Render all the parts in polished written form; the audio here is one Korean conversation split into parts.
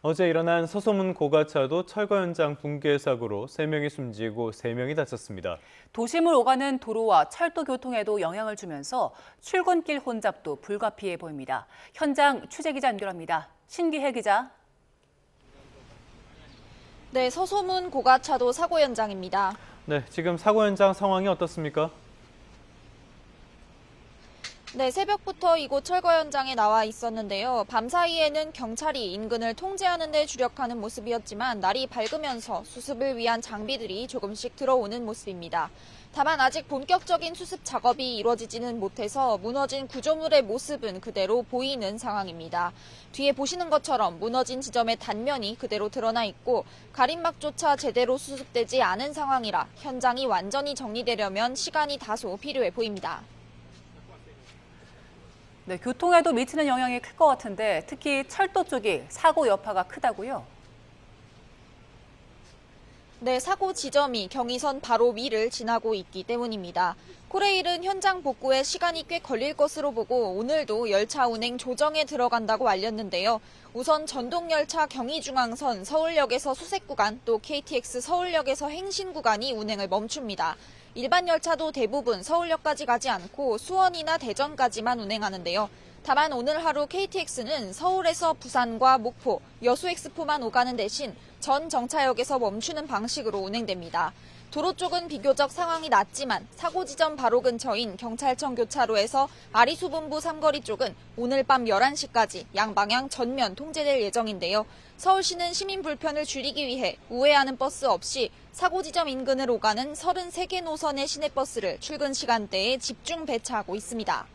어제 일어난 서소문 고가차도 철거 현장 붕괴 사고로 3명이 숨지고 3명이 다쳤습니다. 도심을 오가는 도로와 철도 교통에도 영향을 주면서 출근길 혼잡도 불가피해 보입니다. 현장 취재기자 연결합니다. 신기혜 기자. 네, 서소문 고가차도 사고 현장입니다. 네, 지금 사고 현장 상황이 어떻습니까? 네, 새벽부터 이곳 철거 현장에 나와 있었는데요. 밤사이에는 경찰이 인근을 통제하는 데 주력하는 모습이었지만 날이 밝으면서 수습을 위한 장비들이 조금씩 들어오는 모습입니다. 다만 아직 본격적인 수습 작업이 이루어지지는 못해서 무너진 구조물의 모습은 그대로 보이는 상황입니다. 뒤에 보시는 것처럼 무너진 지점의 단면이 그대로 드러나 있고 가림막조차 제대로 수습되지 않은 상황이라 현장이 완전히 정리되려면 시간이 다소 필요해 보입니다. 네, 교통에도 미치는 영향이 클 것 같은데 특히 철도 쪽이 사고 여파가 크다고요? 네, 사고 지점이 경의선 바로 위를 지나고 있기 때문입니다. 코레일은 현장 복구에 시간이 꽤 걸릴 것으로 보고 오늘도 열차 운행 조정에 들어간다고 알렸는데요. 우선 전동열차 경의중앙선 서울역에서 수색 구간 또 KTX 서울역에서 행신 구간이 운행을 멈춥니다. 일반 열차도 대부분 서울역까지 가지 않고 수원이나 대전까지만 운행하는데요. 다만 오늘 하루 KTX는 서울에서 부산과 목포, 여수엑스포만 오가는 대신 전 정차역에서 멈추는 방식으로 운행됩니다. 도로 쪽은 비교적 상황이 낫지만 사고 지점 바로 근처인 경찰청 교차로에서 아리수본부 삼거리 쪽은 오늘 밤 11시까지 양방향 전면 통제될 예정인데요. 서울시는 시민 불편을 줄이기 위해 우회하는 버스 없이 사고 지점 인근을 오가는 33개 노선의 시내버스를 출근 시간대에 집중 배차하고 있습니다.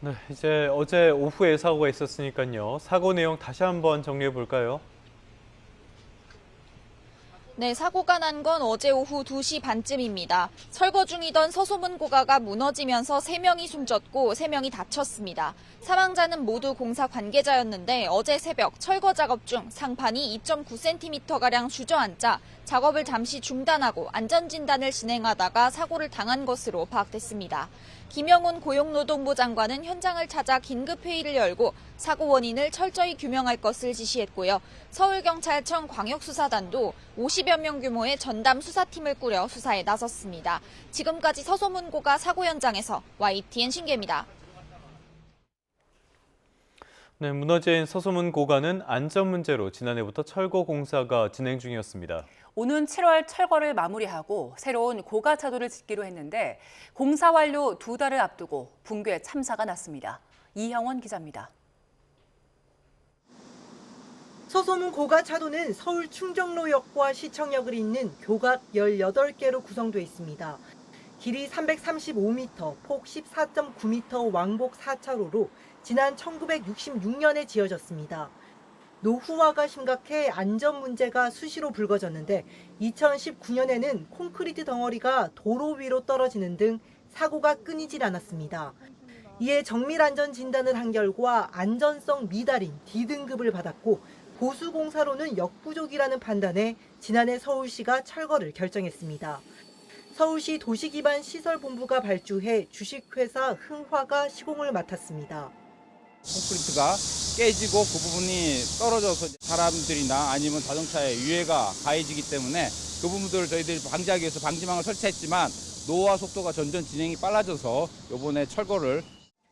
네, 이제 어제 오후에 사고가 있었으니까요. 사고 내용 다시 한번 정리해 볼까요? 네, 사고가 난 건 어제 오후 2시 반쯤입니다. 철거 중이던 서소문 고가가 무너지면서 3명이 숨졌고 3명이 다쳤습니다. 사망자는 모두 공사 관계자였는데 어제 새벽 철거 작업 중 상판이 2.9cm가량 주저앉아 작업을 잠시 중단하고 안전진단을 진행하다가 사고를 당한 것으로 파악됐습니다. 김영훈 고용노동부 장관은 현장을 찾아 긴급회의를 열고 사고 원인을 철저히 규명할 것을 지시했고요. 서울경찰청 광역수사단도 50여 명 규모의 전담 수사팀을 꾸려 수사에 나섰습니다. 지금까지 서소문고가 사고 현장에서 YTN 신기입니다. 네, 무너진 서소문 고가는 안전 문제로 지난해부터 철거 공사가 진행 중이었습니다. 오는 7월 철거를 마무리하고 새로운 고가차도를 짓기로 했는데 공사 완료 2달을 앞두고 붕괴 참사가 났습니다. 이형원 기자입니다. 서소문 고가차도는 서울 충정로역과 시청역을 잇는 교각 18개로 구성되어 있습니다. 길이 335m, 폭 14.9m 왕복 4차로로 지난 1966년에 지어졌습니다. 노후화가 심각해 안전 문제가 수시로 불거졌는데 2019년에는 콘크리트 덩어리가 도로 위로 떨어지는 등 사고가 끊이질 않았습니다. 이에 정밀 안전 진단을 한 결과 안전성 미달인 D등급을 받았고 보수공사로는 역부족이라는 판단에 지난해 서울시가 철거를 결정했습니다. 서울시 도시기반시설본부가 발주해 주식회사 흥화가 시공을 맡았습니다. 콘크리트가 깨지고 그 부분이 떨어져서 사람들이나 아니면 자동차에 유해가 가해지기 때문에 그 부분들을 저희들이 방지하기 위해서 방지망을 설치했지만 노후화 속도가 점점 진행이 빨라져서 이번에 철거를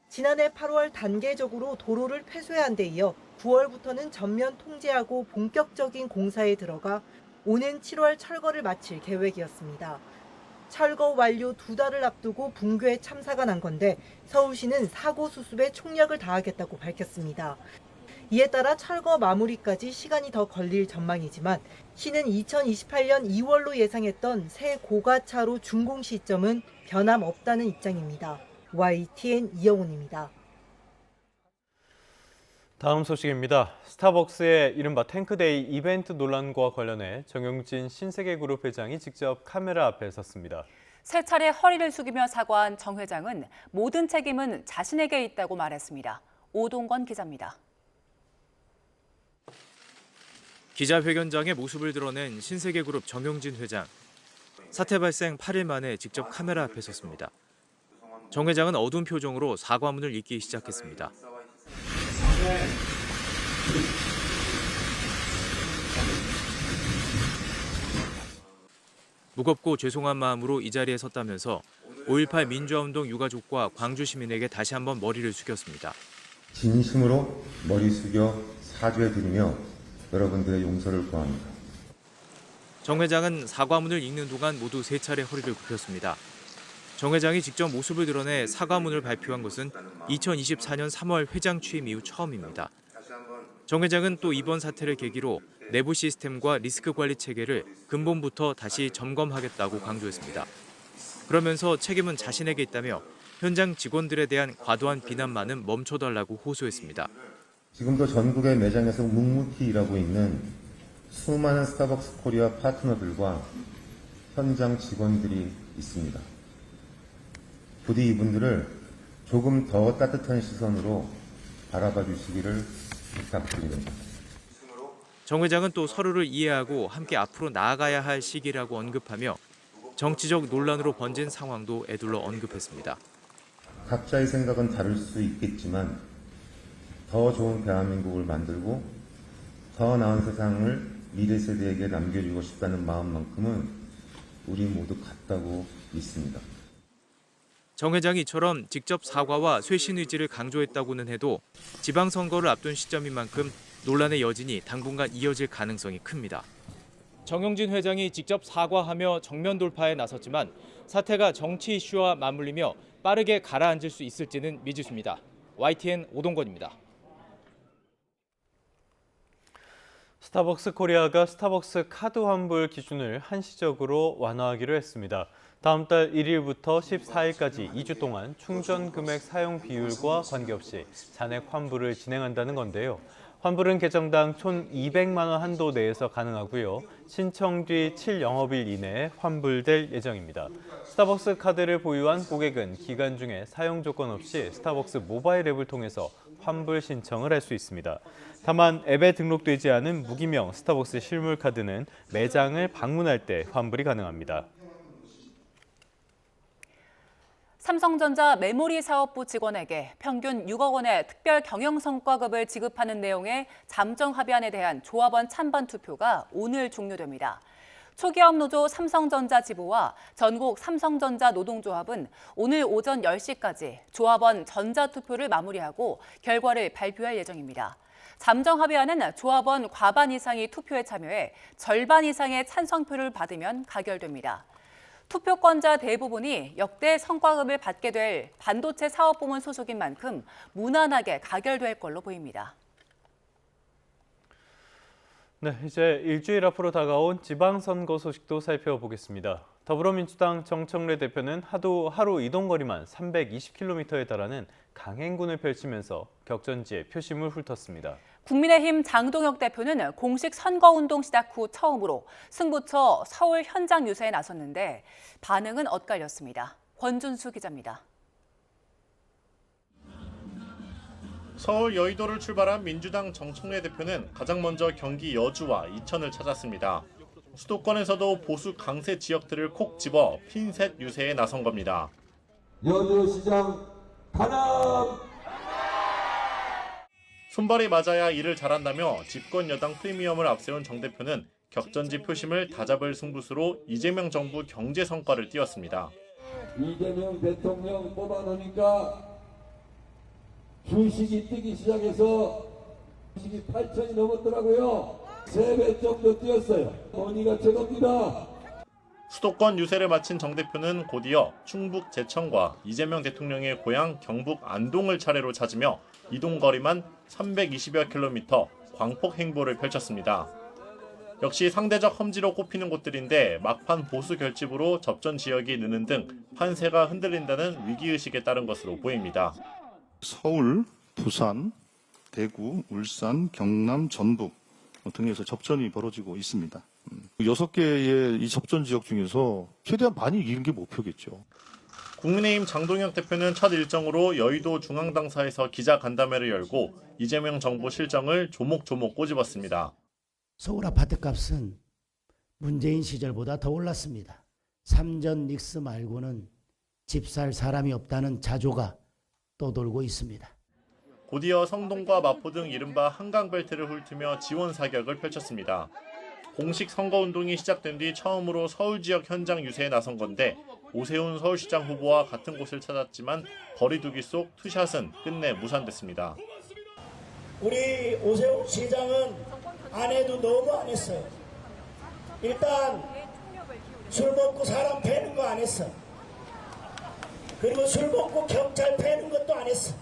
지난해 8월 단계적으로 도로를 폐쇄한 데 이어 9월부터는 전면 통제하고 본격적인 공사에 들어가 오는 7월 철거를 마칠 계획이었습니다. 철거 완료 2달을 앞두고 붕괴 참사가 난 건데 서울시는 사고 수습에 총력을 다하겠다고 밝혔습니다. 이에 따라 철거 마무리까지 시간이 더 걸릴 전망이지만 시는 2028년 2월로 예상했던 새 고가차로 준공 시점은 변함없다는 입장입니다. YTN 이영훈입니다. 다음 소식입니다. 스타벅스의 이른바 탱크데이 이벤트 논란과 관련해 정용진 신세계그룹 회장이 직접 카메라 앞에 섰습니다. 세 차례 허리를 숙이며 사과한 정 회장은 모든 책임은 자신에게 있다고 말했습니다. 오동건 기자입니다. 기자회견장의 모습을 드러낸 신세계그룹 정용진 회장. 사태 발생 8일 만에 직접 카메라 앞에 섰습니다. 정 회장은 어두운 표정으로 사과문을 읽기 시작했습니다. 무겁고 죄송한 마음으로 이 자리에 섰다면서 5.18 민주화운동 유가족과 광주 시민에게 다시 한번 머리를 숙였습니다. 진심으로 머리 숙여 사죄드리며 여러분들의 용서를 구합니다. 정 회장은 사과문을 읽는 동안 모두 3차례 허리를 굽혔습니다. 정 회장이 직접 모습을 드러내 사과문을 발표한 것은 2024년 3월 회장 취임 이후 처음입니다. 정 회장은 또 이번 사태를 계기로 내부 시스템과 리스크 관리 체계를 근본부터 다시 점검하겠다고 강조했습니다. 그러면서 책임은 자신에게 있다며 현장 직원들에 대한 과도한 비난만은 멈춰달라고 호소했습니다. 지금도 전국의 매장에서 묵묵히 일하고 있는 수많은 스타벅스 코리아 파트너들과 현장 직원들이 있습니다. 부디 이분들을 조금 더 따뜻한 시선으로 바라봐 주시기를 부탁드립니다. 정 회장은 또 서로를 이해하고 함께 앞으로 나아가야 할 시기라고 언급하며 정치적 논란으로 번진 상황도 애둘러 언급했습니다. 각자의 생각은 다를 수 있겠지만 더 좋은 대한민국을 만들고 더 나은 세상을 미래 세대에게 남겨주고 싶다는 마음만큼은 우리 모두 같다고 믿습니다. 정 회장이 이처럼 직접 사과와 쇄신 의지를 강조했다고는 해도 지방선거를 앞둔 시점인 만큼 논란의 여진이 당분간 이어질 가능성이 큽니다. 정용진 회장이 직접 사과하며 정면 돌파에 나섰지만 사태가 정치 이슈와 맞물리며 빠르게 가라앉을 수 있을지는 미지수입니다. YTN 오동건입니다. 스타벅스 코리아가 스타벅스 카드 환불 기준을 한시적으로 완화하기로 했습니다. 다음 달 1일부터 14일까지 2주 동안 충전 금액 사용 비율과 관계없이 잔액 환불을 진행한다는 건데요. 환불은 계정당 총 200만 원 한도 내에서 가능하고요. 신청 뒤 7영업일 이내에 환불될 예정입니다. 스타벅스 카드를 보유한 고객은 기간 중에 사용 조건 없이 스타벅스 모바일 앱을 통해서 환불 신청을 할 수 있습니다. 다만 앱에 등록되지 않은 무기명 스타벅스 실물 카드는 매장을 방문할 때 환불이 가능합니다. 삼성전자 메모리 사업부 직원에게 평균 6억 원의 특별 경영성과급을 지급하는 내용의 잠정 합의안에 대한 조합원 찬반 투표가 오늘 종료됩니다. 초기업 노조 삼성전자 지부와 전국 삼성전자 노동조합은 오늘 오전 10시까지 조합원 전자투표를 마무리하고 결과를 발표할 예정입니다. 잠정 합의안은 조합원 과반 이상이 투표에 참여해 절반 이상의 찬성표를 받으면 가결됩니다. 투표권자 대부분이 역대 성과급을 받게 될 반도체 사업부문 소속인 만큼 무난하게 가결될 걸로 보입니다. 네, 이제 일주일 앞으로 다가온 지방선거 소식도 살펴보겠습니다. 더불어민주당 정청래 대표는 하루 이동거리만 320km에 달하는 강행군을 펼치면서 격전지에 표심을 훑었습니다. 국민의힘 장동혁 대표는 공식 선거운동 시작 후 처음으로 승부처 서울 현장 유세에 나섰는데 반응은 엇갈렸습니다. 권준수 기자입니다. 서울 여의도를 출발한 민주당 정청래 대표는 가장 먼저 경기 여주와 이천을 찾았습니다. 수도권에서도 보수 강세 지역들을 콕 집어 핀셋 유세에 나선 겁니다. 여주시장 단합! 손발이 맞아야 일을 잘한다며 집권 여당 프리미엄을 앞세운 정 대표는 격전지 표심을 다잡을 승부수로 이재명 정부 경제 성과를 띄웠습니다. 이재명 대통령 뽑아놓으니까 주식이 뛰기 시작해서 주식이 8천이 넘었더라고요. 3배 정도 뛰었어요. 어디가 최고입니다. 수도권 유세를 마친 정 대표는 곧이어 충북 제천과 이재명 대통령의 고향 경북 안동을 차례로 찾으며 이동거리만 320여 킬로미터 광폭 행보를 펼쳤습니다. 역시 상대적 험지로 꼽히는 곳들인데 막판 보수 결집으로 접전 지역이 느는 등 판세가 흔들린다는 위기의식에 따른 것으로 보입니다. 서울, 부산, 대구, 울산, 경남, 전북 등에서 접전이 벌어지고 있습니다. 6개의 이 접전 지역 중에서 최대한 많이 이긴 게 목표겠죠. 국민의힘 장동혁 대표는 첫 일정으로 여의도 중앙당사에서 기자간담회를 열고 이재명 정부 실정을 조목조목 꼬집었습니다. 서울 아파트값은 문재인 시절보다 더 올랐습니다. 3전 닉스 말고는 집 살 사람이 없다는 자조가 떠돌고 있습니다. 곧이어 성동과 마포 등 이른바 한강벨트를 훑으며 지원 사격을 펼쳤습니다. 공식 선거운동이 시작된 뒤 처음으로 서울 지역 현장 유세에 나선 건데 오세훈 서울시장 후보와 같은 곳을 찾았지만 거리두기 속 투샷은 끝내 무산됐습니다. 우리 오세훈 시장은 안 해도 너무 안 했어요. 일단 술 먹고 사람 패는 거 안 했어. 그리고 술 먹고 경찰 패는 것도 안 했어.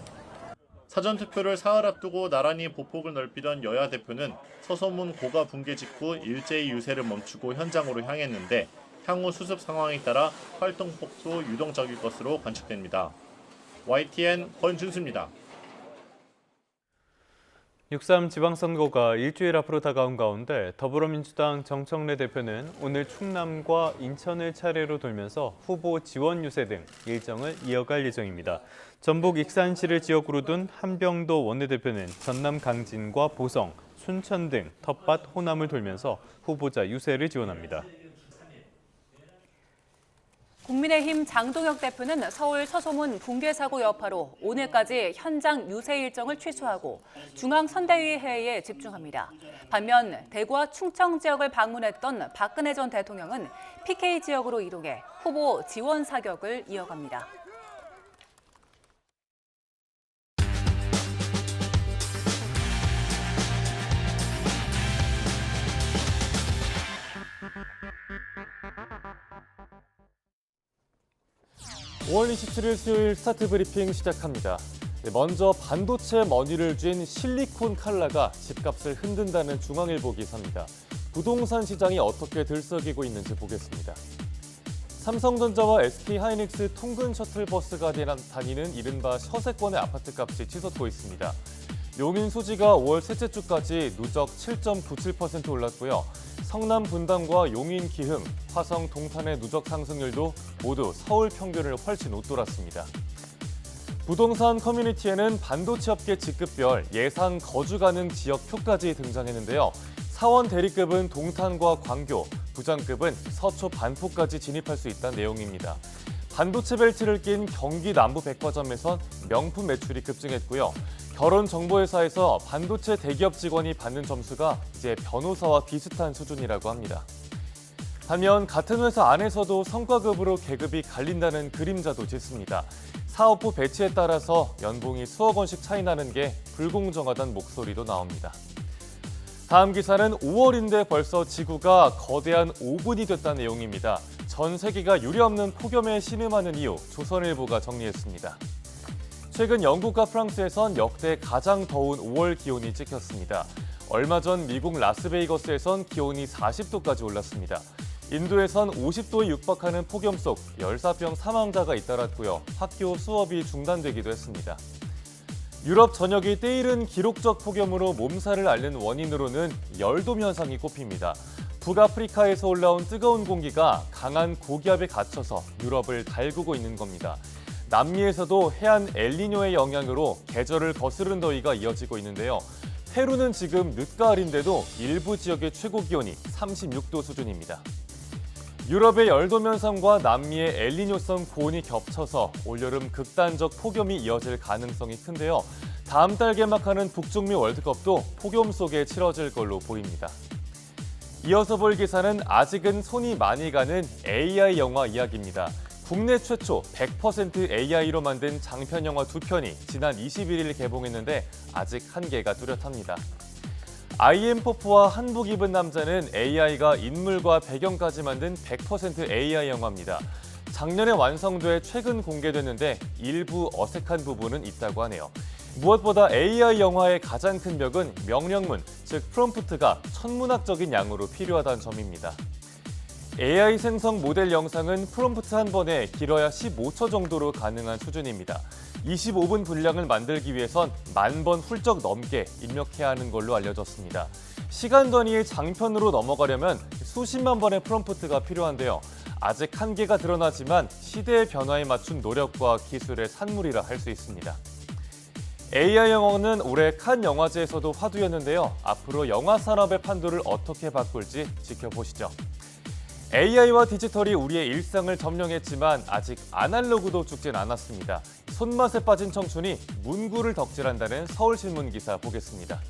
사전투표를 사흘 앞두고 나란히 보폭을 넓히던 여야 대표는 서소문 고가 붕괴 직후 일제히 유세를 멈추고 현장으로 향했는데 향후 수습 상황에 따라 활동폭도 유동적일 것으로 관측됩니다. YTN 권준수입니다. 6.3 지방선거가 일주일 앞으로 다가온 가운데 더불어민주당 정청래 대표는 오늘 충남과 인천을 차례로 돌면서 후보 지원 유세 등 일정을 이어갈 예정입니다. 전북 익산시를 지역으로 둔 한병도 원내대표는 전남 강진과 보성, 순천 등 텃밭, 호남을 돌면서 후보자 유세를 지원합니다. 국민의힘 장동혁 대표는 서울 서소문 붕괴 사고 여파로 오늘까지 현장 유세 일정을 취소하고 중앙선대위 회의에 집중합니다. 반면 대구와 충청 지역을 방문했던 박근혜 전 대통령은 PK 지역으로 이동해 후보 지원 사격을 이어갑니다. (5월 27일) 수요일 스타트 브리핑 시작합니다. 먼저 반도체 머니를 쥔 실리콘 칼라가 집값을 흔든다는 중앙일보 기사입니다. 부동산 시장이 어떻게 들썩이고 있는지 보겠습니다. 삼성전자와 SK하이닉스 통근 셔틀버스가 다니는 이른바 서세권의 아파트값이 치솟고 있습니다. 용인 수지가 5월 셋째 주까지 누적 7.97% 올랐고요. 성남 분당과 용인 기흥, 화성 동탄의 누적 상승률도 모두 서울 평균을 훨씬 웃돌았습니다. 부동산 커뮤니티에는 반도체 업계 직급별 예상 거주 가능 지역표까지 등장했는데요. 사원 대리급은 동탄과 광교, 부장급은 서초 반포까지 진입할 수 있다는 내용입니다. 반도체 벨트를 낀 경기 남부 백화점에선 명품 매출이 급증했고요. 결혼정보회사에서 반도체 대기업 직원이 받는 점수가 이제 변호사와 비슷한 수준이라고 합니다. 반면 같은 회사 안에서도 성과급으로 계급이 갈린다는 그림자도 짙습니다. 사업부 배치에 따라서 연봉이 수억 원씩 차이 나는 게 불공정하다는 목소리도 나옵니다. 다음 기사는 5월인데 벌써 지구가 거대한 오븐이 됐다는 내용입니다. 전 세계가 유례없는 폭염에 신음하는 이유, 조선일보가 정리했습니다. 최근 영국과 프랑스에선 역대 가장 더운 5월 기온이 찍혔습니다. 얼마 전 미국 라스베이거스에선 기온이 40도까지 올랐습니다. 인도에선 50도에 육박하는 폭염 속 열사병 사망자가 잇따랐고요. 학교 수업이 중단되기도 했습니다. 유럽 전역이 때이른 기록적 폭염으로 몸살을 앓는 원인으로는 열돔 현상이 꼽힙니다. 북아프리카에서 올라온 뜨거운 공기가 강한 고기압에 갇혀서 유럽을 달구고 있는 겁니다. 남미에서도 해안 엘니뇨의 영향으로 계절을 거스른 더위가 이어지고 있는데요. 페루는 지금 늦가을인데도 일부 지역의 최고 기온이 36도 수준입니다. 유럽의 열돔 현상과 남미의 엘니뇨성 고온이 겹쳐서 올여름 극단적 폭염이 이어질 가능성이 큰데요. 다음 달 개막하는 북중미 월드컵도 폭염 속에 치러질 걸로 보입니다. 이어서 볼 기사는 아직은 손이 많이 가는 AI 영화 이야기입니다. 국내 최초 100% AI로 만든 장편 영화 2편이 지난 21일 개봉했는데 아직 한계가 뚜렷합니다. IM4와 한복 입은 남자는 AI가 인물과 배경까지 만든 100% AI 영화입니다. 작년에 완성돼 최근 공개됐는데 일부 어색한 부분은 있다고 하네요. 무엇보다 AI 영화의 가장 큰 벽은 명령문, 즉 프롬프트가 천문학적인 양으로 필요하다는 점입니다. AI 생성 모델 영상은 프롬프트 한 번에 길어야 15초 정도로 가능한 수준입니다. 25분 분량을 만들기 위해선 10,000번 훌쩍 넘게 입력해야 하는 걸로 알려졌습니다. 시간 단위의 장편으로 넘어가려면 수십만 번의 프롬프트가 필요한데요. 아직 한계가 드러나지만 시대의 변화에 맞춘 노력과 기술의 산물이라 할 수 있습니다. AI 영화는 올해 칸 영화제에서도 화두였는데요. 앞으로 영화 산업의 판도를 어떻게 바꿀지 지켜보시죠. AI와 디지털이 우리의 일상을 점령했지만 아직 아날로그도 죽진 않았습니다. 손맛에 빠진 청춘이 문구를 덕질한다는 서울신문 기사 보겠습니다.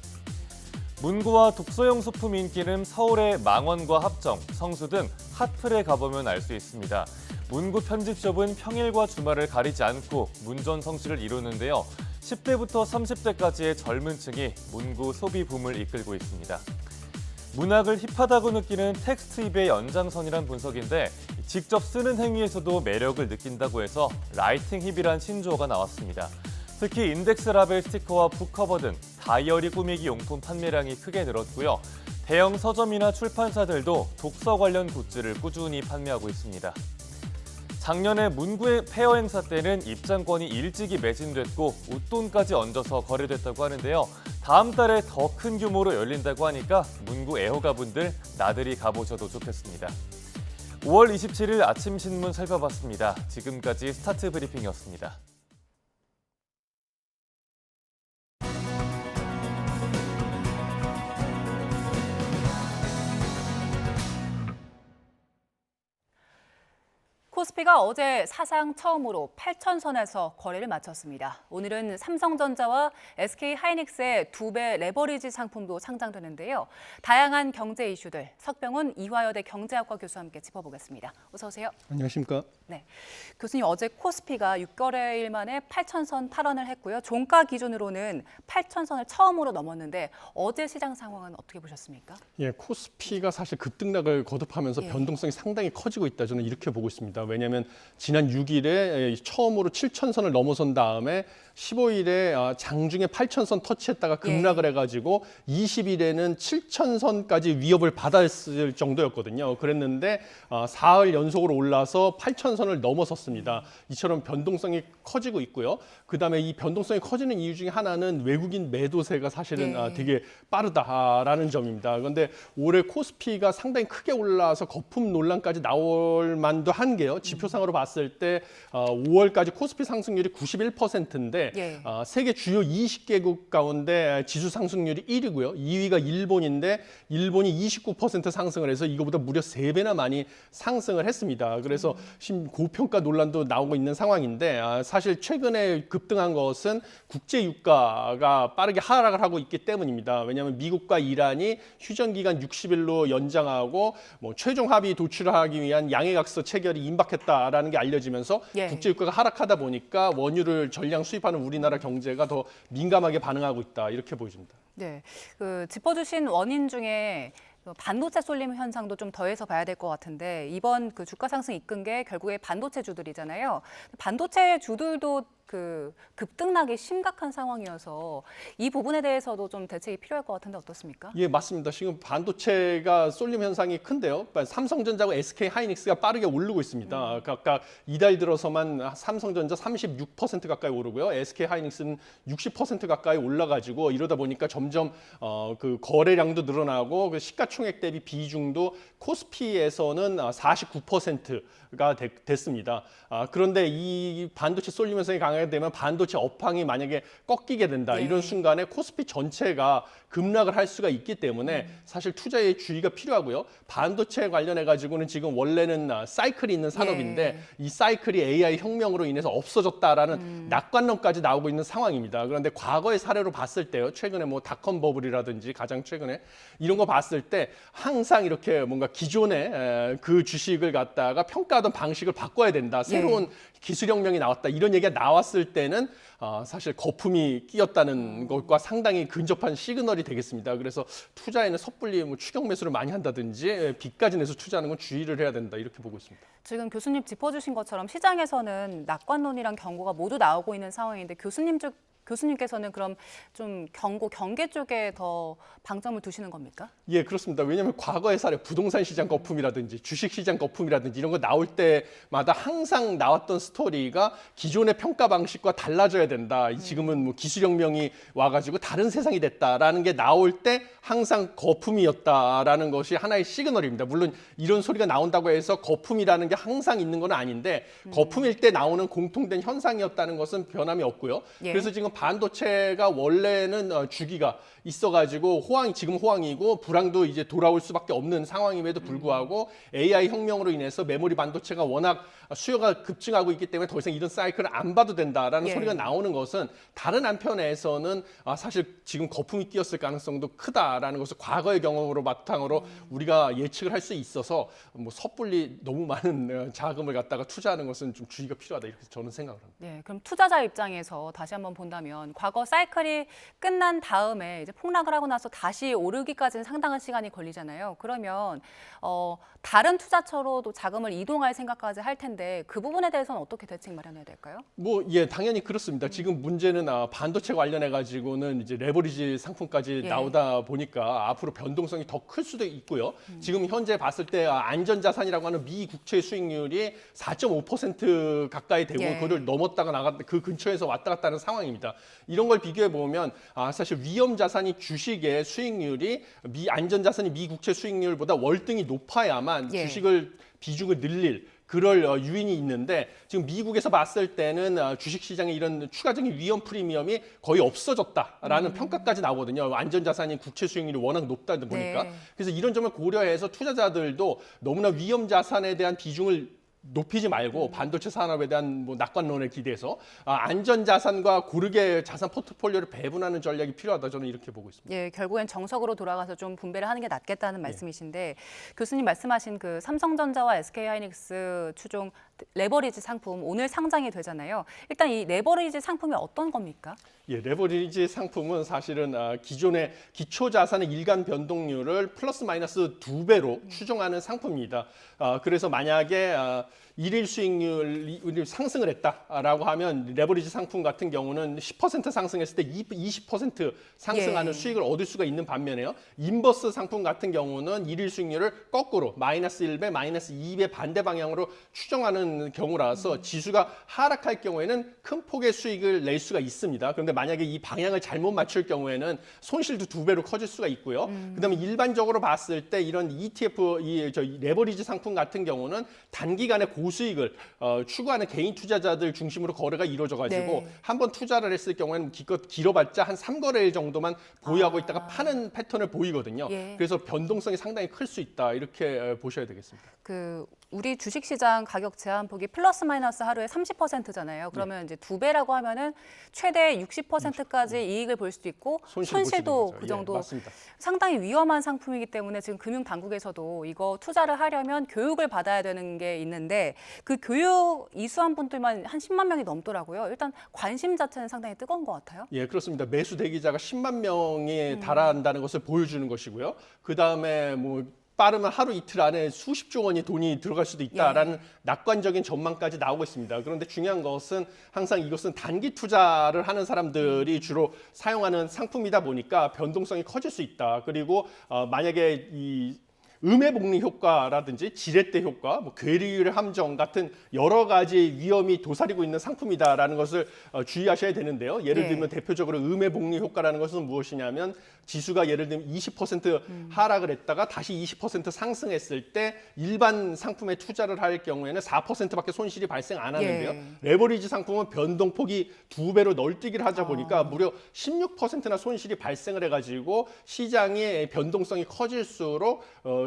문구와 독서용 소품 인기는 서울의 망원과 합정, 성수 등 핫플에 가보면 알 수 있습니다. 문구 편집숍은 평일과 주말을 가리지 않고 문전성시를 이루는데요. 10대부터 30대까지의 젊은 층이 문구 소비 붐을 이끌고 있습니다. 문학을 힙하다고 느끼는 텍스트입의 연장선이란 분석인데 직접 쓰는 행위에서도 매력을 느낀다고 해서 라이팅 힙이란 신조어가 나왔습니다. 특히 인덱스 라벨 스티커와 북커버 등 다이어리 꾸미기 용품 판매량이 크게 늘었고요. 대형 서점이나 출판사들도 독서 관련 굿즈를 꾸준히 판매하고 있습니다. 작년에 문구의 페어 행사 때는 입장권이 일찍이 매진됐고 웃돈까지 얹어서 거래됐다고 하는데요. 다음 달에 더 큰 규모로 열린다고 하니까 문구 애호가분들 나들이 가보셔도 좋겠습니다. 5월 27일 아침 신문 살펴봤습니다. 지금까지 스타트 브리핑이었습니다. 코스피가 어제 사상 처음으로 8,000선에서 거래를 마쳤습니다. 오늘은 삼성전자와 SK하이닉스의 2배 레버리지 상품도 상장되는데요. 다양한 경제 이슈들, 석병훈 이화여대 경제학과 교수와 함께 짚어보겠습니다. 어서 오세요. 안녕하십니까? 네, 교수님 어제 코스피가 6거래일 만에 8,000선 탈환을 했고요. 종가 기준으로는 8,000선을 처음으로 넘었는데 어제 시장 상황은 어떻게 보셨습니까? 예, 코스피가 사실 급등락을 거듭하면서 변동성이 상당히 커지고 있다. 저는 이렇게 보고 있습니다. 왜냐하면 지난 6일에 처음으로 7,000선을 넘어선 다음에 15일에 장중에 8,000선 터치했다가 급락을 해가지고 20일에는 7,000선까지 위협을 받았을 정도였거든요. 그랬는데 사흘 연속으로 올라서 8,000선을 넘어섰습니다. 이처럼 변동성이 커지고 있고요. 그다음에 이 변동성이 커지는 이유 중에 하나는 외국인 매도세가 사실은 되게 빠르다라는 점입니다. 그런데 올해 코스피가 상당히 크게 올라서 거품 논란까지 나올 만도 한 게요. 지표상으로 봤을 때 5월까지 코스피 상승률이 91%인데 세계 주요 20개국 가운데 지수 상승률이 1위고요. 2위가 일본인데 일본이 29% 상승을 해서 이거보다 무려 3배나 많이 상승을 했습니다. 그래서 고평가 논란도 나오고 있는 상황인데 사실 최근에 급등한 것은 국제 유가가 빠르게 하락을 하고 있기 때문입니다. 왜냐하면 미국과 이란이 휴전 기간 60일로 연장하고 최종 합의 도출을 하기 위한 양해각서 체결이 임박했다라는 게 알려지면서 국제 유가가 하락하다 보니까 원유를 전량 수입하는 우리나라 경제가 더 민감하게 반응하고 있다 이렇게 보여집니다. 네, 짚어주신 원인 중에 반도체 쏠림 현상도 좀 더해서 봐야 될 것 같은데 이번 주가 상승 이끈 게 결국에 반도체 주들이잖아요. 반도체 주들도 급등락이 심각한 상황이어서 이 부분에 대해서도 좀 대책이 필요할 것 같은데 어떻습니까? 예, 맞습니다. 지금 반도체가 쏠림 현상이 큰데요. 삼성전자와 SK하이닉스가 빠르게 오르고 있습니다. 각각 이달 들어서만 삼성전자 36% 가까이 오르고요. SK하이닉스는 60% 가까이 올라가지고 이러다 보니까 점점 거래량도 늘어나고 시가총액 대비 비중도 코스피에서는 49%가 됐습니다. 그런데 이 반도체 쏠림 현상이 강하게 되면 반도체 업황이 만약에 꺾이게 된다. 이런 순간에 코스피 전체가 급락을 할 수가 있기 때문에 사실 투자의 주의가 필요하고요. 반도체 관련해 가지고는 지금 원래는 사이클이 있는 산업인데 이 사이클이 AI 혁명으로 인해서 없어졌다라는 낙관론까지 나오고 있는 상황입니다. 그런데 과거의 사례로 봤을 때요. 최근에 닷컴 버블이라든지 가장 최근에 이런 거 봤을 때 항상 이렇게 뭔가 기존의 그 주식을 갖다가 평가하던 방식을 바꿔야 된다. 새로운 기술혁명이 나왔다. 이런 얘기가 나왔을 때는 사실 거품이 끼었다는 것과 상당히 근접한 시그널이 되겠습니다. 그래서 투자에는 섣불리 추격 매수를 많이 한다든지 빚까지 내서 투자하는 건 주의를 해야 된다. 이렇게 보고 있습니다. 지금 교수님 짚어주신 것처럼 시장에서는 낙관론이랑 경고가 모두 나오고 있는 상황인데 교수님께서는 그럼 좀 경계 쪽에 더 방점을 두시는 겁니까? 예, 그렇습니다. 왜냐하면 과거의 사례, 부동산 시장 거품이라든지 주식 시장 거품이라든지 이런 거 나올 때마다 항상 나왔던 스토리가 기존의 평가 방식과 달라져야 된다. 지금은 기술혁명이 와가지고 다른 세상이 됐다라는 게 나올 때 항상 거품이었다라는 것이 하나의 시그널입니다. 물론 이런 소리가 나온다고 해서 거품이라는 게 항상 있는 건 아닌데 거품일 때 나오는 공통된 현상이었다는 것은 변함이 없고요. 그래서 지금 반도체가 원래는 주기가 있어가지고 지금 호황이고 불황도 이제 돌아올 수밖에 없는 상황임에도 불구하고 AI 혁명으로 인해서 메모리 반도체가 워낙 수요가 급증하고 있기 때문에 더 이상 이런 사이클을 안 봐도 된다라는 예. 소리가 나오는 것은 다른 한편에서는 사실 지금 거품이 끼었을 가능성도 크다라는 것을 과거의 경험으로 바탕으로 우리가 예측을 할 수 있어서 뭐 섣불리 너무 많은 자금을 갖다가 투자하는 것은 좀 주의가 필요하다 이렇게 저는 생각을 합니다. 네, 그럼 투자자 입장에서 다시 한번 본다면 과거 사이클이 끝난 다음에 이제 폭락을 하고 나서 다시 오르기까지는 상당한 시간이 걸리잖아요. 그러면 다른 투자처로도 자금을 이동할 생각까지 할 텐데 그 부분에 대해서는 어떻게 대책 마련해야 될까요? 당연히 그렇습니다. 지금 문제는 반도체 관련해 가지고는 이제 레버리지 상품까지 예. 나오다 보니까 앞으로 변동성이 더 클 수도 있고요. 지금 현재 봤을 때 안전자산이라고 하는 미 국채 수익률이 4.5% 가까이 되고 예. 그걸 넘었다가 나갔다 그 근처에서 왔다 갔다 하는 상황입니다. 이런 걸 비교해 보면 사실 위험 자산이 주식의 수익률이 안전자산이 미 국채 수익률보다 월등히 높아야만 예. 주식을 비중을 늘릴 그럴 유인이 있는데 지금 미국에서 봤을 때는 주식시장에 이런 추가적인 위험 프리미엄이 거의 없어졌다라는 평가까지 나오거든요. 안전자산인 국채 수익률이 워낙 높다 보니까. 네. 그래서 이런 점을 고려해서 투자자들도 너무나 위험 자산에 대한 비중을 높이지 말고 반도체 산업에 대한 낙관론에 기대서 안전자산과 고르게 자산 포트폴리오를 배분하는 전략이 필요하다 저는 이렇게 보고 있습니다. 예, 결국엔 정석으로 돌아가서 좀 분배를 하는 게 낫겠다는 말씀이신데 교수님 말씀하신 그 삼성전자와 SK하이닉스 추종 레버리지 상품 오늘 상장이 되잖아요. 일단 이 레버리지 상품이 어떤 겁니까? 예, 레버리지 상품은 사실은 기존의 기초자산의 일간 변동률을 플러스 마이너스 2배로 추정하는 상품입니다. 그래서 만약에 일일 수익률이 상승을 했다라고 하면 레버리지 상품 같은 경우는 10% 상승했을 때 20% 상승하는 예. 수익을 얻을 수가 있는 반면에요. 인버스 상품 같은 경우는 일일 수익률을 거꾸로 마이너스 1배, 마이너스 2배 반대 방향으로 추정하는 경우라서 지수가 하락할 경우에는 큰 폭의 수익을 낼 수가 있습니다. 그런데 만약에 이 방향을 잘못 맞출 경우에는 손실도 2배로 커질 수가 있고요. 그다음에 일반적으로 봤을 때 이런 ETF, 레버리지 상품 같은 경우는 단기간에 고수익을 추구하는 개인 투자자들 중심으로 거래가 이루어져가지고 네. 한번 투자를 했을 경우에는 기껏 길어봤자 한 3거래일 정도만 보유하고 있다가 파는 패턴을 보이거든요. 예. 그래서 변동성이 상당히 클 수 있다 이렇게 보셔야 되겠습니다. 우리 주식시장 가격 제한폭이 플러스 마이너스 하루에 30%잖아요. 그러면 이제 2배라고 하면은 최대 60%까지 이익을 볼 수도 있고 손실도 그 정도 맞습니다. 상당히 위험한 상품이기 때문에 지금 금융당국에서도 이거 투자를 하려면 교육을 받아야 되는 게 있는데 그 교육 이수한 분들만 한 10만 명이 넘더라고요. 일단 관심 자체는 상당히 뜨거운 것 같아요. 예, 그렇습니다. 매수 대기자가 10만 명에 달한다는 것을 보여주는 것이고요. 그다음에 빠르면 하루 이틀 안에 수십조 원이 돈이 들어갈 수도 있다라는 낙관적인 전망까지 나오고 있습니다. 그런데 중요한 것은 항상 이것은 단기 투자를 하는 사람들이 주로 사용하는 상품이다 보니까 변동성이 커질 수 있다. 그리고 만약에 이 음해복리 효과라든지 지렛대 효과, 괴리율 함정 같은 여러 가지 위험이 도사리고 있는 상품이다라는 것을 주의하셔야 되는데요. 예를 들면 대표적으로 음해복리 효과라는 것은 무엇이냐면 지수가 예를 들면 20% 하락을 했다가 다시 20% 상승했을 때 일반 상품에 투자를 할 경우에는 4%밖에 손실이 발생 안 하는데요. 레버리지 상품은 변동폭이 2배로 널뛰기를 하다 보니까 무려 16%나 손실이 발생을 해가지고 시장의 변동성이 커질수록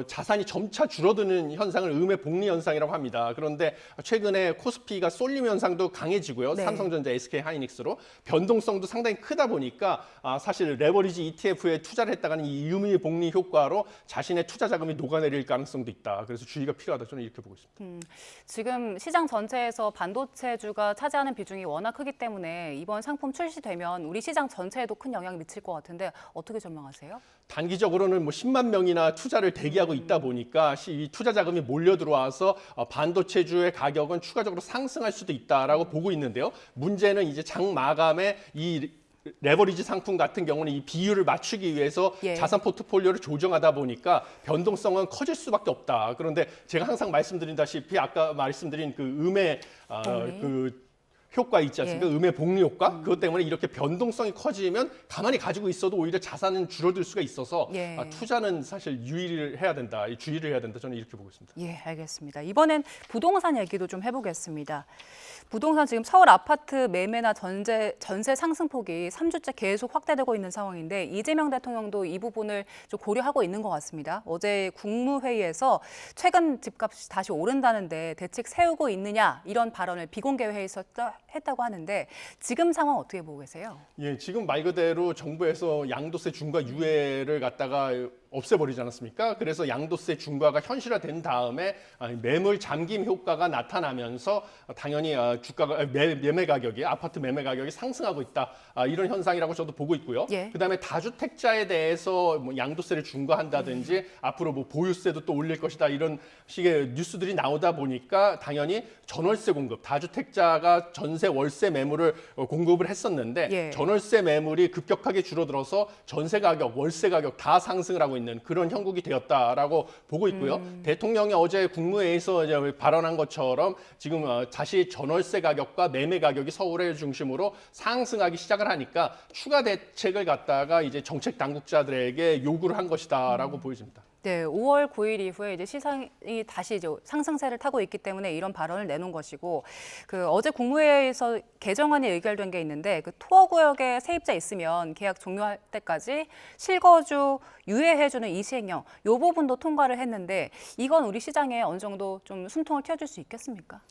자산이 점차 줄어드는 현상을 음해복리 현상이라고 합니다. 그런데 최근에 코스피가 쏠림 현상도 강해지고요. 삼성전자, SK하이닉스로 변동성도 상당히 크다 보니까 사실 레버리지 ETF에 투자를 했다가는 이 음해복리 효과로 자신의 투자 자금이 녹아내릴 가능성도 있다. 그래서 주의가 필요하다. 저는 이렇게 보고 있습니다. 지금 시장 전체에서 반도체주가 차지하는 비중이 워낙 크기 때문에 이번 상품 출시되면 우리 시장 전체에도 큰 영향을 미칠 것 같은데 어떻게 전망하세요? 단기적으로는 10만 명이나 투자를 대기하고 있다 보니까 이 투자 자금이 몰려 들어와서 반도체주의 가격은 추가적으로 상승할 수도 있다라고 보고 있는데요. 문제는 이제 장 마감에 이 레버리지 상품 같은 경우는 이 비율을 맞추기 위해서 자산 포트폴리오를 조정하다 보니까 변동성은 커질 수밖에 없다. 그런데 제가 항상 말씀드린다시피 아까 말씀드린 그 음의 효과 있지 않습니까? 예. 음의 복리 효과. 그것 때문에 이렇게 변동성이 커지면 가만히 가지고 있어도 오히려 자산은 줄어들 수가 있어서 예. 투자는 사실 유의를 해야 된다. 주의를 해야 된다. 저는 이렇게 보고 있습니다. 예, 알겠습니다. 이번엔 부동산 얘기도 좀 해보겠습니다. 부동산 지금 서울 아파트 매매나 전세 상승폭이 3주째 계속 확대되고 있는 상황인데 이재명 대통령도 이 부분을 좀 고려하고 있는 것 같습니다. 어제 국무회의에서 최근 집값이 다시 오른다는데 대책 세우고 있느냐 이런 발언을 비공개 회의에서 했다고 하는데 지금 상황 어떻게 보고 계세요? 예, 지금 말 그대로 정부에서 양도세 중과 유예를 갖다가 없애버리지 않았습니까? 그래서 양도세 중과가 현실화된 다음에 매물 잠김 효과가 나타나면서 당연히 주가가 매매 가격이 아파트 매매 가격이 상승하고 있다 이런 현상이라고 저도 보고 있고요. 예. 그다음에 다주택자에 대해서 뭐 양도세를 중과한다든지 앞으로 뭐 보유세도 또 올릴 것이다 이런 식의 뉴스들이 나오다 보니까 당연히 전월세 공급 다주택자가 전세 월세 매물을 공급을 했었는데 예. 전월세 매물이 급격하게 줄어들어서 전세 가격 월세 가격 다 상승을 하고 있는 그런 형국이 되었다라고 보고 있고요. 대통령이 어제 국무회의에서 이제 발언한 것처럼 지금 다시 전월세 가격과 매매 가격이 서울을 중심으로 상승하기 시작을 하니까 추가 대책을 갖다가 이제 정책 당국자들에게 요구를 한 것이다라고 보여집니다. 네, 5월 9일 이후에 이제 시장이 다시 이제 상승세를 타고 있기 때문에 이런 발언을 내놓은 것이고, 어제 국무회의에서 개정안이 의결된 게 있는데 그 토어 구역에 세입자 있으면 계약 종료할 때까지 실거주 유예해주는 이 시행령, 이 부분도 통과를 했는데 이건 우리 시장에 어느 정도 좀 숨통을 틔워줄 수 있겠습니까?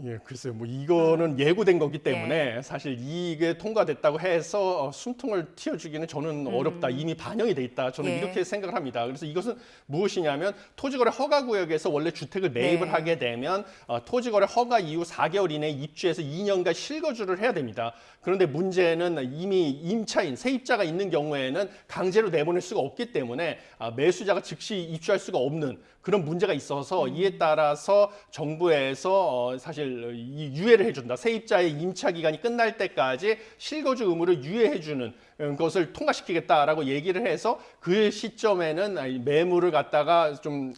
예, 글쎄요. 뭐 이거는 예고된 거기 때문에 사실 이게 통과됐다고 해서 숨통을 틔워주기는 저는 어렵다. 이미 반영이 돼 있다. 저는 이렇게 생각을 합니다. 그래서 이것은 무엇이냐면 토지거래 허가구역에서 원래 주택을 매입을 하게 되면 토지거래 허가 이후 4개월 이내에 입주해서 2년간 실거주를 해야 됩니다. 그런데 문제는 이미 임차인, 세입자가 있는 경우에는 강제로 내보낼 수가 없기 때문에 매수자가 즉시 입주할 수가 없는 그런 문제가 있어서 이에 따라서 정부에서 사실 이 유예를 해준다. 세입자의 임차 기간이 끝날 때까지 실거주 의무를 유예해주는 것을 통과시키겠다라고 얘기를 해서 그 시점에는 매물을 갖다가 좀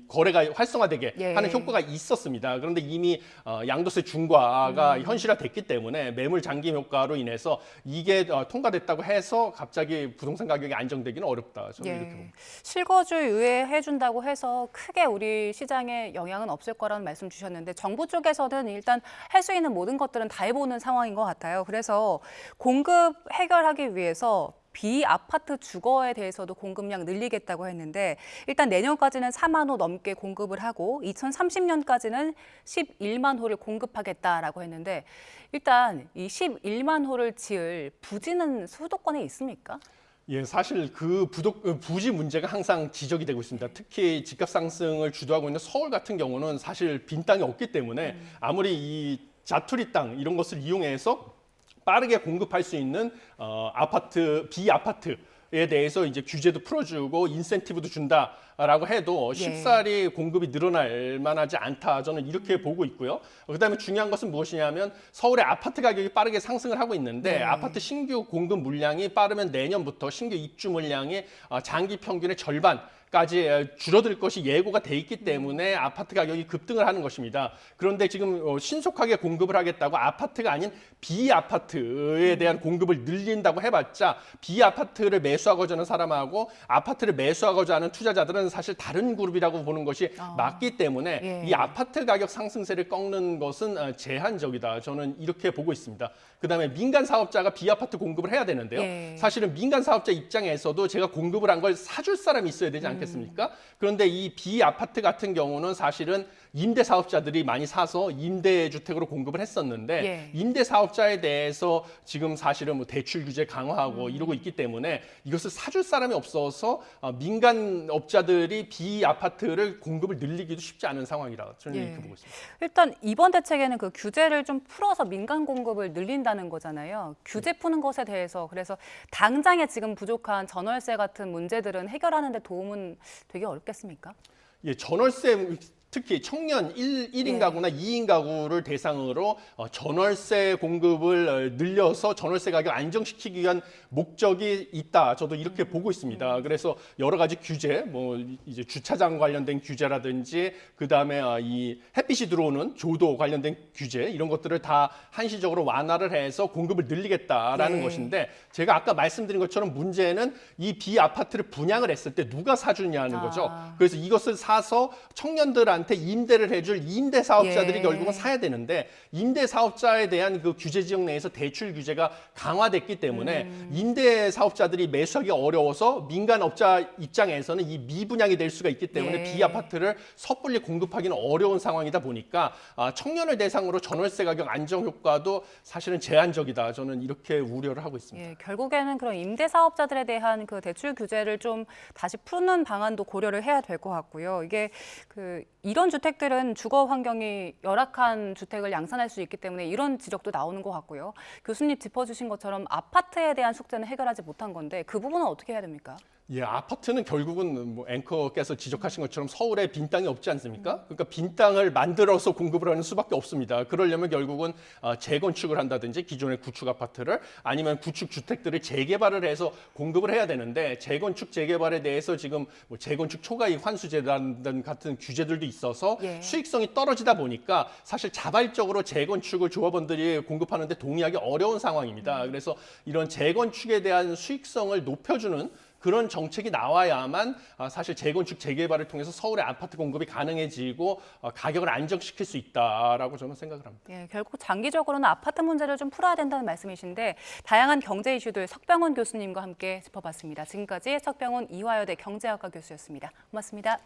거래가 활성화되게 하는 효과가 있었습니다. 그런데 이미 양도세 중과가 현실화됐기 때문에 매물 잠김 효과로 인해서 이게 통과됐다고 해서 갑자기 부동산 가격이 안정되기는 어렵다. 저는 이렇게 봅니다. 실거주 유예해준다고 해서 크게 우리 시장에 영향은 없을 거라는 말씀 주셨는데 정부 쪽에서는 일단 할 수 있는 모든 것들은 다 해보는 상황인 것 같아요. 그래서 공급 해결하기 위해서 비아파트 주거에 대해서도 공급량 늘리겠다고 했는데 일단 내년까지는 4만 호 넘게 공급을 하고 2030년까지는 11만 호를 공급하겠다라고 했는데 일단 이 11만 호를 지을 부지는 수도권에 있습니까? 예, 사실 그 부지 문제가 항상 지적이 되고 있습니다. 특히 집값 상승을 주도하고 있는 서울 같은 경우는 사실 빈 땅이 없기 때문에 아무리 이 자투리 땅 이런 것을 이용해서 빠르게 공급할 수 있는 비아파트에 대해서 이제 규제도 풀어주고 인센티브도 준다라고 해도 쉽사리 공급이 늘어날 만하지 않다. 저는 이렇게 보고 있고요. 그다음에 중요한 것은 무엇이냐면 서울의 아파트 가격이 빠르게 상승을 하고 있는데 아파트 신규 공급 물량이 빠르면 내년부터 신규 입주 물량이 장기 평균의 절반까지 줄어들 것이 예고가 돼 있기 때문에 아파트 가격이 급등을 하는 것입니다. 그런데 지금 신속하게 공급을 하겠다고 아파트가 아닌 비아파트에 대한 공급을 늘린다고 해봤자 비아파트를 매수하고자 하는 사람하고 아파트를 매수하고자 하는 투자자들은 사실 다른 그룹이라고 보는 것이 맞기 때문에 이 아파트 가격 상승세를 꺾는 것은 제한적이다. 저는 이렇게 보고 있습니다. 그다음에 민간 사업자가 비아파트 공급을 해야 되는데요. 사실은 민간 사업자 입장에서도 제가 공급을 한 걸 사줄 사람이 있어야 되지 않겠습니까? 그런데 이 비아파트 같은 경우는 사실은 임대 사업자들이 많이 사서 임대주택으로 공급을 했었는데 임대 사업자에 대해서 지금 사실은 뭐 대출 규제 강화하고 이러고 있기 때문에 이것을 사줄 사람이 없어서 민간 업자들이 비아파트를 공급을 늘리기도 쉽지 않은 상황이라 저는 이렇게 보고 있습니다. 일단 이번 대책에는 그 규제를 좀 풀어서 민간 공급을 늘린다는 거잖아요. 규제 푸는 것에 대해서 그래서 당장에 지금 부족한 전월세 같은 문제들은 해결하는 데 도움은 되게 어렵겠습니까? 예, 전월세 특히 청년 1인 가구나 2인 가구를 대상으로 전월세 공급을 늘려서 전월세 가격 안정시키기 위한 목적이 있다. 저도 이렇게 보고 있습니다. 그래서 여러 가지 규제, 뭐 이제 주차장 관련된 규제라든지 그다음에 이 햇빛이 들어오는 조도 관련된 규제 이런 것들을 다 한시적으로 완화를 해서 공급을 늘리겠다라는 것인데 제가 아까 말씀드린 것처럼 문제는 이 비아파트를 분양을 했을 때 누가 사주냐는 거죠. 그래서 이것을 사서 청년들한테 임대를 해줄 임대 사업자들이 결국은 사야 되는데 임대 사업자에 대한 그 규제 지역 내에서 대출 규제가 강화됐기 때문에 임대 사업자들이 매수하기 어려워서 민간업자 입장에서는 이 미분양이 될 수가 있기 때문에 비아파트를 섣불리 공급하기는 어려운 상황이다 보니까 청년을 대상으로 전월세 가격 안정 효과도 사실은 제한적이다. 저는 이렇게 우려를 하고 있습니다. 결국에는 그런 임대 사업자들에 대한 그 대출 규제를 좀 다시 푸는 방안도 고려를 해야 될 것 같고요. 이게 이런 주택들은 주거 환경이 열악한 주택을 양산할 수 있기 때문에 이런 지적도 나오는 것 같고요. 교수님 짚어주신 것처럼 아파트에 대한 숙제는 해결하지 못한 건데 그 부분은 어떻게 해야 됩니까? 예, 아파트는 결국은 뭐 앵커께서 지적하신 것처럼 서울에 빈 땅이 없지 않습니까? 그러니까 빈 땅을 만들어서 공급을 하는 수밖에 없습니다. 그러려면 결국은 재건축을 한다든지 기존의 구축 아파트를 아니면 구축 주택들을 재개발을 해서 공급을 해야 되는데 재건축 재개발에 대해서 지금 뭐 재건축 초과이익 환수제단 같은 규제들도 있어서 수익성이 떨어지다 보니까 사실 자발적으로 재건축을 조합원들이 공급하는데 동의하기 어려운 상황입니다. 그래서 이런 재건축에 대한 수익성을 높여주는 그런 정책이 나와야만 사실 재건축 재개발을 통해서 서울의 아파트 공급이 가능해지고 가격을 안정시킬 수 있다라고 저는 생각을 합니다. 결국 장기적으로는 아파트 문제를 좀 풀어야 된다는 말씀이신데 다양한 경제 이슈들 석병훈 교수님과 함께 짚어봤습니다. 지금까지 석병훈 이화여대 경제학과 교수였습니다. 고맙습니다.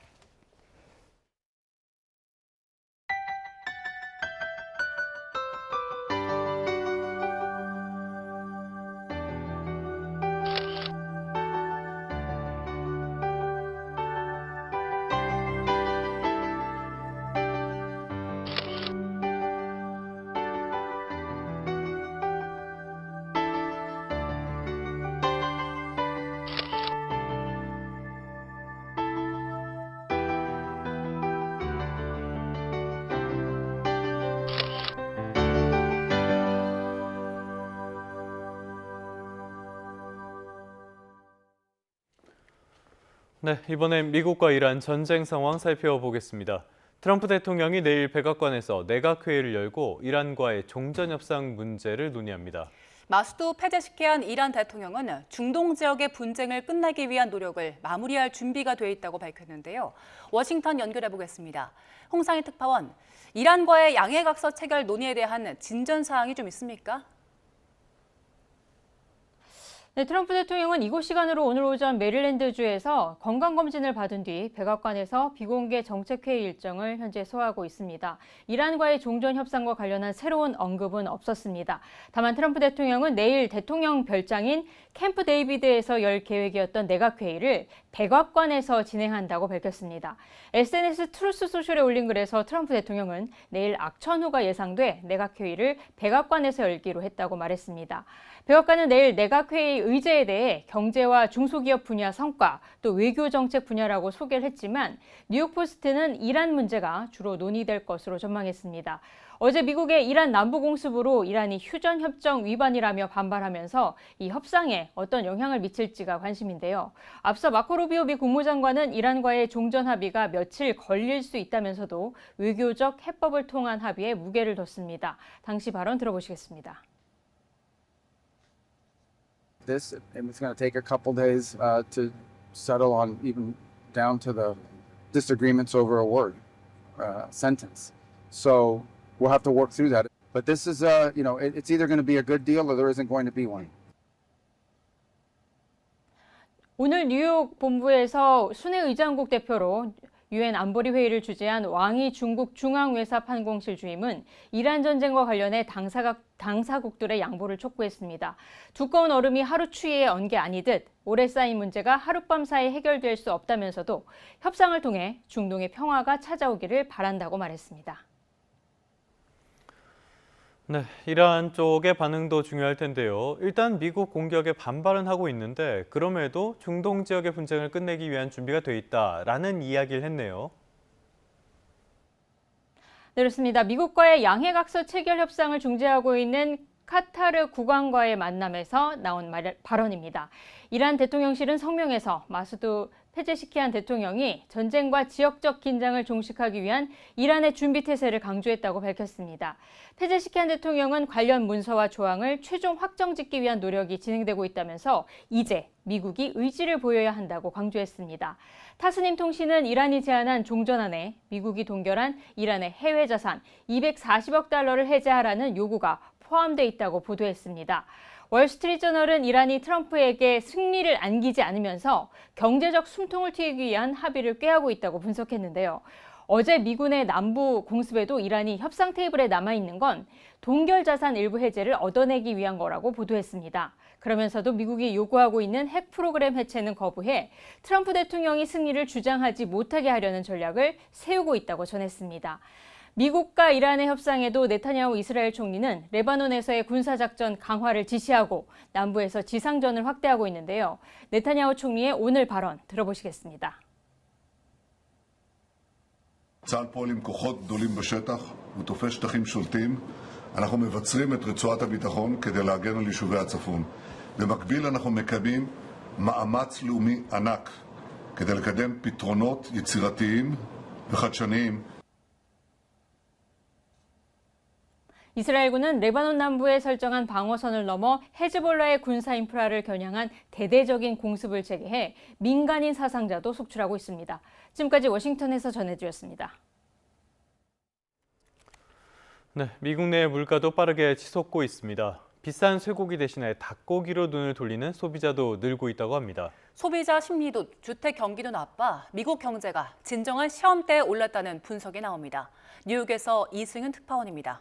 네, 이번엔 미국과 이란 전쟁 상황 살펴보겠습니다. 트럼프 대통령이 내일 백악관에서 내각회의를 열고 이란과의 종전협상 문제를 논의합니다. 마수도 폐쇄시켜야 한 이란 대통령은 중동 지역의 분쟁을 끝내기 위한 노력을 마무리할 준비가 돼 있다고 밝혔는데요. 워싱턴 연결해 보겠습니다. 홍상희 특파원, 이란과의 양해각서 체결 논의에 대한 진전 사항이 좀 있습니까? 네, 트럼프 대통령은 이곳 시간으로 오늘 오전 메릴랜드주에서 건강검진을 받은 뒤 백악관에서 비공개 정책회의 일정을 현재 소화하고 있습니다. 이란과의 종전 협상과 관련한 새로운 언급은 없었습니다. 다만 트럼프 대통령은 내일 대통령 별장인 캠프 데이비드에서 열 계획이었던 내각회의를 백악관에서 진행한다고 밝혔습니다. SNS 트루스 소셜에 올린 글에서 트럼프 대통령은 내일 악천후가 예상돼 내각회의를 백악관에서 열기로 했다고 말했습니다. 백악관은 내일 내각회의 의제에 대해 경제와 중소기업 분야 성과, 또 외교정책 분야라고 소개를 했지만 뉴욕포스트는 이란 문제가 주로 논의될 것으로 전망했습니다. 어제 미국의 이란 남부공습으로 이란이 휴전협정 위반이라며 반발하면서 이 협상에 어떤 영향을 미칠지가 관심인데요. 앞서 마코 루비오 미 국무장관은 이란과의 종전 합의가 며칠 걸릴 수 있다면서도 외교적 해법을 통한 합의에 무게를 뒀습니다. 당시 발언 들어보시겠습니다. This, and it's going to take a couple days to settle on even down to the disagreements over a word, sentence. So we'll have to work through that. But this is, it's either going to be a good deal or there isn't going to be one. 오늘 뉴욕 본부에서 순회 의장국 대표로 유엔 안보리 회의를 주재한 왕이 중국 중앙외사 판공실 주임은 이란 전쟁과 관련해 당사국들의 양보를 촉구했습니다. 두꺼운 얼음이 하루 추위에 언 게 아니듯 오래 쌓인 문제가 하룻밤 사이에 해결될 수 없다면서도 협상을 통해 중동의 평화가 찾아오기를 바란다고 말했습니다. 네, 이란 쪽의 반응도 중요할 텐데요. 일단 미국 공격에 반발은 하고 있는데 그럼에도 중동 지역의 분쟁을 끝내기 위한 준비가 돼 있다라는 이야기를 했네요. 네, 그렇습니다. 미국과의 양해각서 체결 협상을 중재하고 있는 카타르 국왕과의 만남에서 나온 발언입니다. 이란 대통령실은 성명에서 마수드 페제시키안 대통령이 전쟁과 지역적 긴장을 종식하기 위한 이란의 준비 태세를 강조했다고 밝혔습니다. 페제시키안 대통령은 관련 문서와 조항을 최종 확정짓기 위한 노력이 진행되고 있다면서 이제 미국이 의지를 보여야 한다고 강조했습니다. 타스님 통신은 이란이 제안한 종전안에 미국이 동결한 이란의 해외 자산 240억 달러를 해제하라는 요구가 포함돼 있다고 보도했습니다. 월스트리트저널은 이란이 트럼프에게 승리를 안기지 않으면서 경제적 숨통을 트이기 위한 합의를 꾀하고 있다고 분석했는데요. 어제 미군의 남부 공습에도 이란이 협상 테이블에 남아있는 건 동결 자산 일부 해제를 얻어내기 위한 거라고 보도했습니다. 그러면서도 미국이 요구하고 있는 핵 프로그램 해체는 거부해 트럼프 대통령이 승리를 주장하지 못하게 하려는 전략을 세우고 있다고 전했습니다. 미국과 이란의 협상에도 네타냐후 이스라엘 총리는 레바논에서의 군사작전 강화를 지시하고 남부에서 지상전을 확대하고 있는데요. 네타냐후 총리의 오늘 발언 들어보시겠습니다. צה"ל פועל עם כוחות גדולים בשטח, הוא תופס שטחים שולטים. אנחנו מבצרים את רצועת הביטחון כדי להגן על יישובי הצפון. במקביל אנחנו מקיימים מאמץ לאומי ענק כדי לקדם פתרונות יצירתיים וחדשניים. 이스라엘군은 레바논 남부에 설정한 방어선을 넘어 헤즈볼라의 군사 인프라를 겨냥한 대대적인 공습을 재개해 민간인 사상자도 속출하고 있습니다. 지금까지 워싱턴에서 전해드렸습니다. 네, 미국 내 물가도 빠르게 치솟고 있습니다. 비싼 쇠고기 대신에 닭고기로 눈을 돌리는 소비자도 늘고 있다고 합니다. 소비자 심리도 주택 경기도 나빠 미국 경제가 진정한 시험대에 올랐다는 분석이 나옵니다. 뉴욕에서 이승윤 특파원입니다.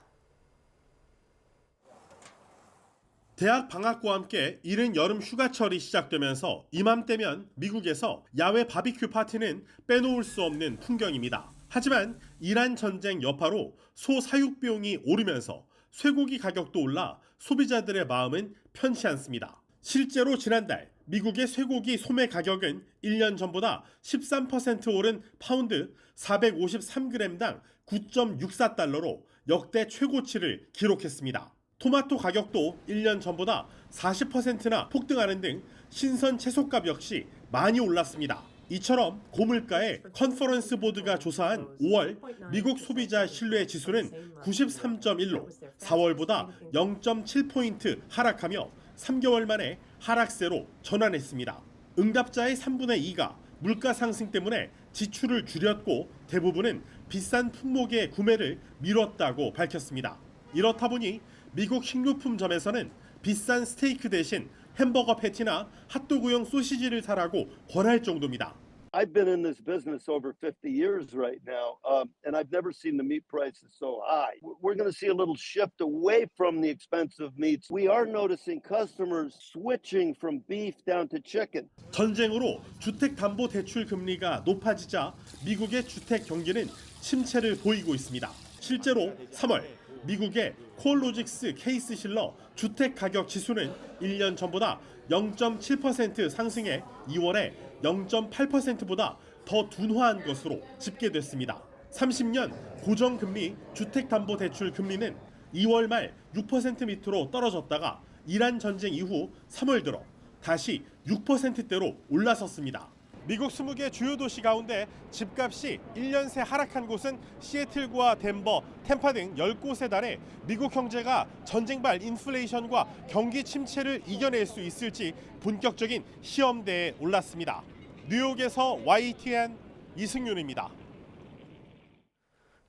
대학 방학과 함께 이른 여름 휴가철이 시작되면서 이맘때면 미국에서 야외 바비큐 파티는 빼놓을 수 없는 풍경입니다. 하지만 이란 전쟁 여파로 소 사육 비용이 오르면서 쇠고기 가격도 올라 소비자들의 마음은 편치 않습니다. 실제로 지난달 미국의 쇠고기 소매 가격은 1년 전보다 13% 오른 파운드 453g당 9.64달러로 역대 최고치를 기록했습니다. 토마토 가격도 1년 전보다 40%나 폭등하는 등 신선 채소값 역시 많이 올랐습니다. 이처럼 고물가의 컨퍼런스 보드가 조사한 5월 미국 소비자 신뢰 지수는 93.1로 4월보다 0.7포인트 하락하며 3개월 만에 하락세로 전환했습니다. 응답자의 3분의 2가 물가 상승 때문에 지출을 줄였고 대부분은 비싼 품목의 구매를 미뤘다고 밝혔습니다. 이렇다 보니 미국 식료품점에서는 비싼 스테이크 대신 햄버거 패티나 핫도그용 소시지를 사라고 권할 정도입니다. I've been in this business over 50 years right now, and I've never seen the meat prices so high. We're going to see a little shift away from the expensive meats. We are noticing customers switching from beef down to chicken. 전쟁으로 주택담보대출 금리가 높아지자 미국의 주택 경기는 침체를 보이고 있습니다. 실제로 3월 미국의 콜로직스 케이스 실러 주택 가격 지수는 1년 전보다 0.7% 상승해 2월에 0.8%보다 더 둔화한 것으로 집계됐습니다. 30년 고정금리 주택담보대출 금리는 2월 말 6% 밑으로 떨어졌다가 이란 전쟁 이후 3월 들어 다시 6%대로 올라섰습니다. 미국 20개 주요 도시 가운데 집값이 1년 새 하락한 곳은 시애틀과 덴버, 템파 등 10곳에 달해 미국 경제가 전쟁발 인플레이션과 경기 침체를 이겨낼 수 있을지 본격적인 시험대에 올랐습니다. 뉴욕에서 YTN 이승윤입니다.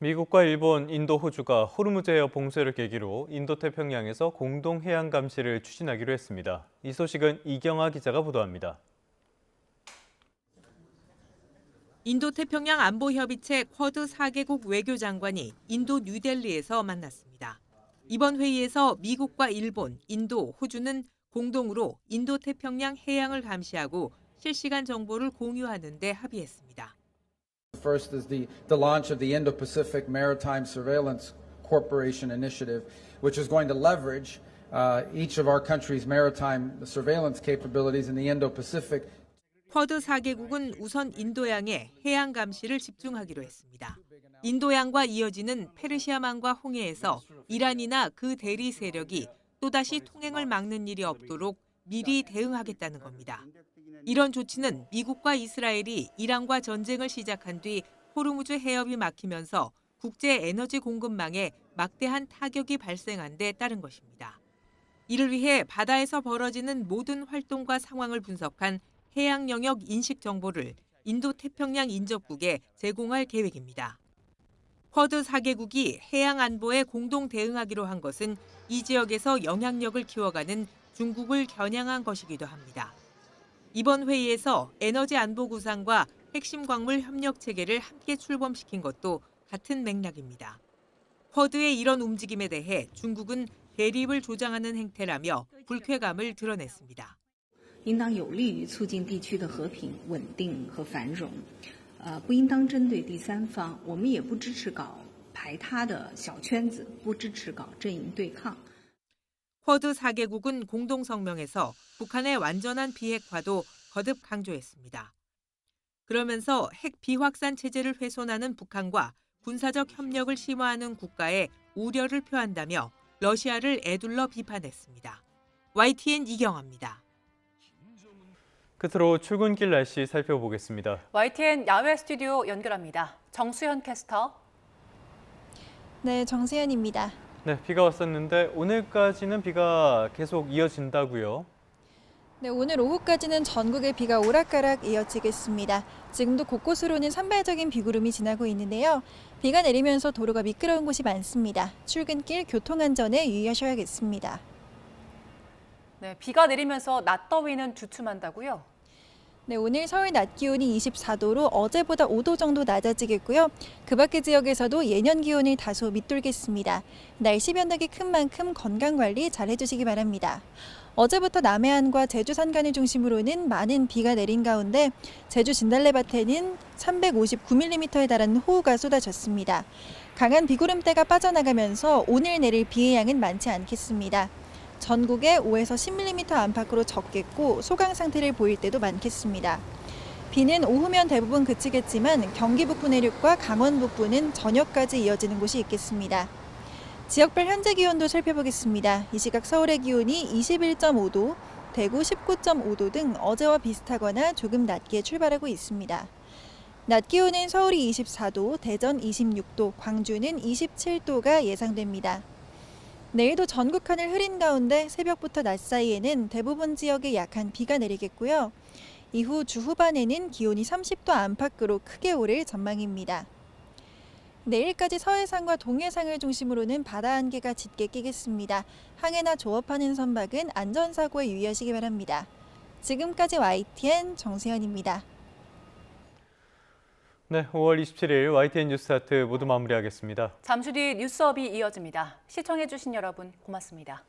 미국과 일본, 인도, 호주가 호르무즈 해협 봉쇄를 계기로 인도태평양에서 공동 해양 감시를 추진하기로 했습니다. 이 소식은 이경아 기자가 보도합니다. 인도태평양 안보협의체 쿼드 4개국 외교장관이 인도 뉴델리에서 만났습니다. 이번 회의에서 미국과 일본, 인도, 호주는 공동으로 인도태평양 해양을 감시하고 실시간 정보를 공유하는 데 합의했습니다. First is the launch of the Indo-Pacific Maritime Surveillance Corporation initiative, which is going to leverage each of our countries' maritime surveillance capabilities in the Indo-Pacific. 쿼드 4개국은 우선 인도양의 해양 감시를 집중하기로 했습니다. 인도양과 이어지는 페르시아만과 홍해에서 이란이나 그 대리 세력이 또다시 통행을 막는 일이 없도록 미리 대응하겠다는 겁니다. 이런 조치는 미국과 이스라엘이 이란과 전쟁을 시작한 뒤 호르무즈 해협이 막히면서 국제 에너지 공급망에 막대한 타격이 발생한 데 따른 것입니다. 이를 위해 바다에서 벌어지는 모든 활동과 상황을 분석한 해양 영역 인식 정보를 인도태평양 인접국에 제공할 계획입니다. 쿼드 4개국이 해양 안보에 공동 대응하기로 한 것은 이 지역에서 영향력을 키워가는 중국을 겨냥한 것이기도 합니다. 이번 회의에서 에너지 안보 구상과 핵심 광물 협력 체계를 함께 출범시킨 것도 같은 맥락입니다. 쿼드의 이런 움직임에 대해 중국은 대립을 조장하는 행태라며 불쾌감을 드러냈습니다. 应当有利于促进地区的和平、稳定和繁荣，不应当针对第三方。我们也不支持搞排他的小圈子，不支持搞阵营对抗。 쿼드 4개국은 공동 성명에서 북한의 완전한 비핵화도 거듭 강조했습니다. 그러면서 핵 비확산 체제를 훼손하는 북한과 군사적 협력을 심화하는 국가에 우려를 표한다며 러시아를 에둘러 비판했습니다. YTN 이경아입니다. 끝으로 출근길 날씨 살펴보겠습니다. YTN 야외 스튜디오 연결합니다. 정수현 캐스터. 네, 정수현입니다. 네, 비가 왔었는데 오늘까지는 비가 계속 이어진다고요? 네, 오늘 오후까지는 전국에 비가 오락가락 이어지겠습니다. 지금도 곳곳으로는 산발적인 비구름이 지나고 있는데요. 비가 내리면서 도로가 미끄러운 곳이 많습니다. 출근길 교통안전에 유의하셔야겠습니다. 네, 비가 내리면서 낮더위는 주춤한다고요? 네, 오늘 서울 낮 기온이 24도로 어제보다 5도 정도 낮아지겠고요. 그 밖의 지역에서도 예년 기온을 다소 밑돌겠습니다. 날씨 변덕이 큰 만큼 건강관리 잘 해주시기 바랍니다. 어제부터 남해안과 제주 산간을 중심으로는 많은 비가 내린 가운데 제주 진달래밭에는 359mm에 달하는 호우가 쏟아졌습니다. 강한 비구름대가 빠져나가면서 오늘 내릴 비의 양은 많지 않겠습니다. 전국에 5에서 10mm 안팎으로 적겠고 소강 상태를 보일 때도 많겠습니다. 비는 오후면 대부분 그치겠지만 경기 북부 내륙과 강원 북부는 저녁까지 이어지는 곳이 있겠습니다. 지역별 현재 기온도 살펴보겠습니다. 이 시각 서울의 기온이 21.5도, 대구 19.5도 등 어제와 비슷하거나 조금 낮게 출발하고 있습니다. 낮 기온은 서울이 24도, 대전 26도, 광주는 27도가 예상됩니다. 내일도 전국 하늘 흐린 가운데 새벽부터 낮 사이에는 대부분 지역에 약한 비가 내리겠고요. 이후 주 후반에는 기온이 30도 안팎으로 크게 오를 전망입니다. 내일까지 서해상과 동해상을 중심으로는 바다 안개가 짙게 끼겠습니다. 항해나 조업하는 선박은 안전사고에 유의하시기 바랍니다. 지금까지 YTN 정세현입니다. 네, 5월 27일 YTN 뉴스타트 모두 마무리하겠습니다. 잠시 뒤 뉴스업이 이어집니다. 시청해주신 여러분 고맙습니다.